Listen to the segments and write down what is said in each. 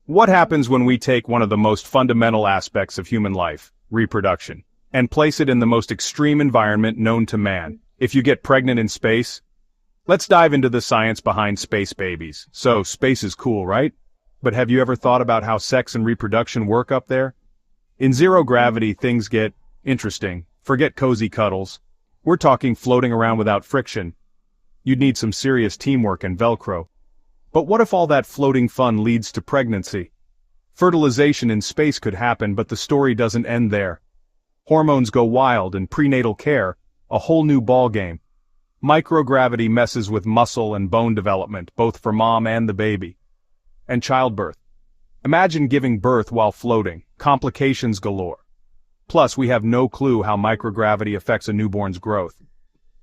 What happens when we take one of the most fundamental aspects of human life, reproduction, and place it in the most extreme environment known to man? If you get pregnant in space? Let's dive into the science behind space babies. So, space is cool, right? But have you ever thought about how sex and reproduction work up there? In zero gravity, things get interesting. Forget cozy cuddles. We're talking floating around without friction. You'd need some serious teamwork and Velcro. But what if all that floating fun leads to pregnancy? Fertilization in space could happen, but the story doesn't end there. Hormones go wild and prenatal care, a whole new ballgame. Microgravity messes with muscle and bone development, both for mom and the baby. And childbirth. Imagine giving birth while floating, complications galore. Plus, we have no clue how microgravity affects a newborn's growth.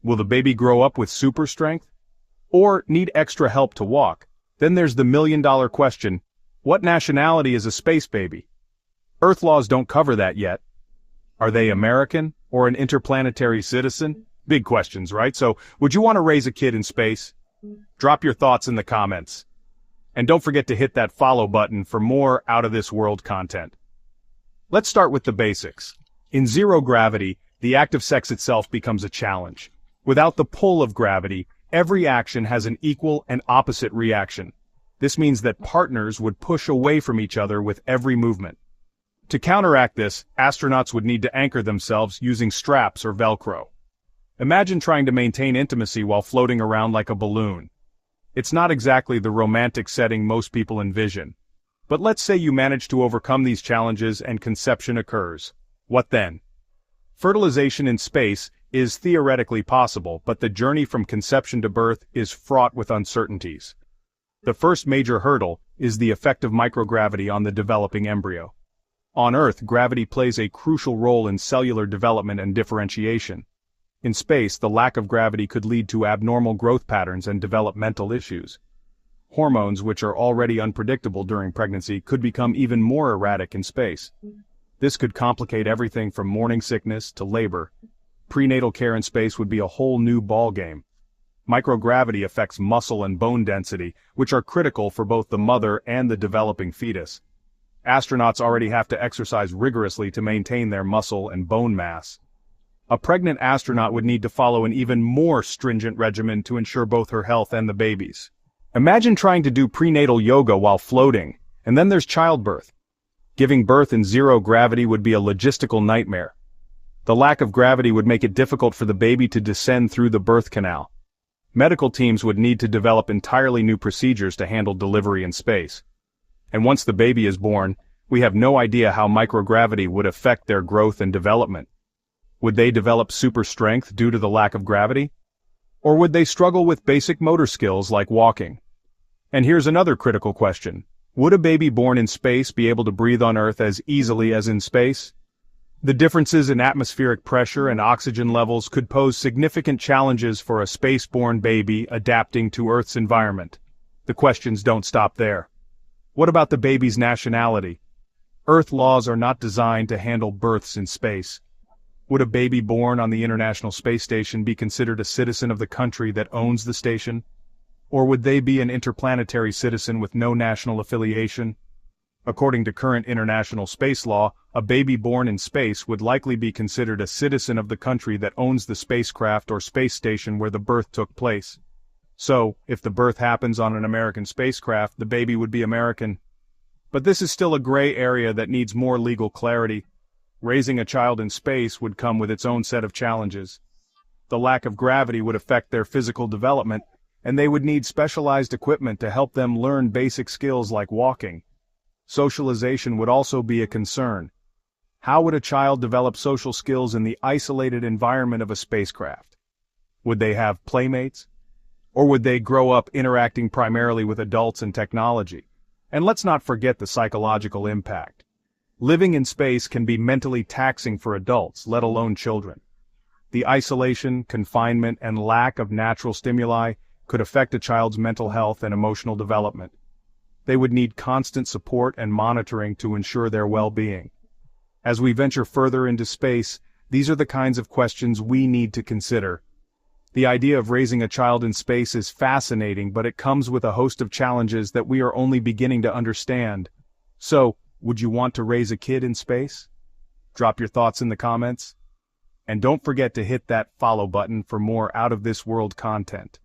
Will the baby grow up with super strength? Or need extra help to walk? Then there's the million-dollar question, what nationality is a space baby? Earth laws don't cover that yet. Are they American or an interplanetary citizen? Big questions, right? So, would you want to raise a kid in space? Drop your thoughts in the comments. And don't forget to hit that follow button for more out-of-this-world content. Let's start with the basics. In zero gravity, the act of sex itself becomes a challenge. Without the pull of gravity, every action has an equal and opposite reaction. This means that partners would push away from each other with every movement. To counteract this, astronauts would need to anchor themselves using straps or Velcro. Imagine trying to maintain intimacy while floating around like a balloon. It's not exactly the romantic setting most people envision. But let's say you manage to overcome these challenges and conception occurs. What then? Fertilization in space is theoretically possible, but the journey from conception to birth is fraught with uncertainties. The first major hurdle is the effect of microgravity on the developing embryo. On Earth, gravity plays a crucial role in cellular development and differentiation. In space, the lack of gravity could lead to abnormal growth patterns and developmental issues. Hormones, which are already unpredictable during pregnancy, could become even more erratic in space. This could complicate everything from morning sickness to labor. Prenatal care in space would be a whole new ballgame. Microgravity affects muscle and bone density, which are critical for both the mother and the developing fetus. Astronauts already have to exercise rigorously to maintain their muscle and bone mass. A pregnant astronaut would need to follow an even more stringent regimen to ensure both her health and the baby's. Imagine trying to do prenatal yoga while floating, and then there's childbirth. Giving birth in zero gravity would be a logistical nightmare. The lack of gravity would make it difficult for the baby to descend through the birth canal. Medical teams would need to develop entirely new procedures to handle delivery in space. And once the baby is born, we have no idea how microgravity would affect their growth and development. Would they develop super strength due to the lack of gravity? Or would they struggle with basic motor skills like walking? And here's another critical question. Would a baby born in space be able to breathe on Earth as easily as in space? The differences in atmospheric pressure and oxygen levels could pose significant challenges for a space-born baby adapting to Earth's environment. The questions don't stop there. What about the baby's nationality? Earth laws are not designed to handle births in space. Would a baby born on the International Space Station be considered a citizen of the country that owns the station? Or would they be an interplanetary citizen with no national affiliation? According to current international space law, a baby born in space would likely be considered a citizen of the country that owns the spacecraft or space station where the birth took place. So, if the birth happens on an American spacecraft, the baby would be American. But this is still a gray area that needs more legal clarity. Raising a child in space would come with its own set of challenges. The lack of gravity would affect their physical development, and they would need specialized equipment to help them learn basic skills like walking. Socialization would also be a concern. How would a child develop social skills in the isolated environment of a spacecraft? Would they have playmates? Or would they grow up interacting primarily with adults and technology? And let's not forget the psychological impact. Living in space can be mentally taxing for adults, let alone children. The isolation, confinement, and lack of natural stimuli could affect a child's mental health and emotional development. They would need constant support and monitoring to ensure their well-being. As we venture further into space, these are the kinds of questions we need to consider. The idea of raising a child in space is fascinating, but it comes with a host of challenges that we are only beginning to understand. So, would you want to raise a kid in space? Drop your thoughts in the comments. And don't forget to hit that follow button for more out-of-this-world content.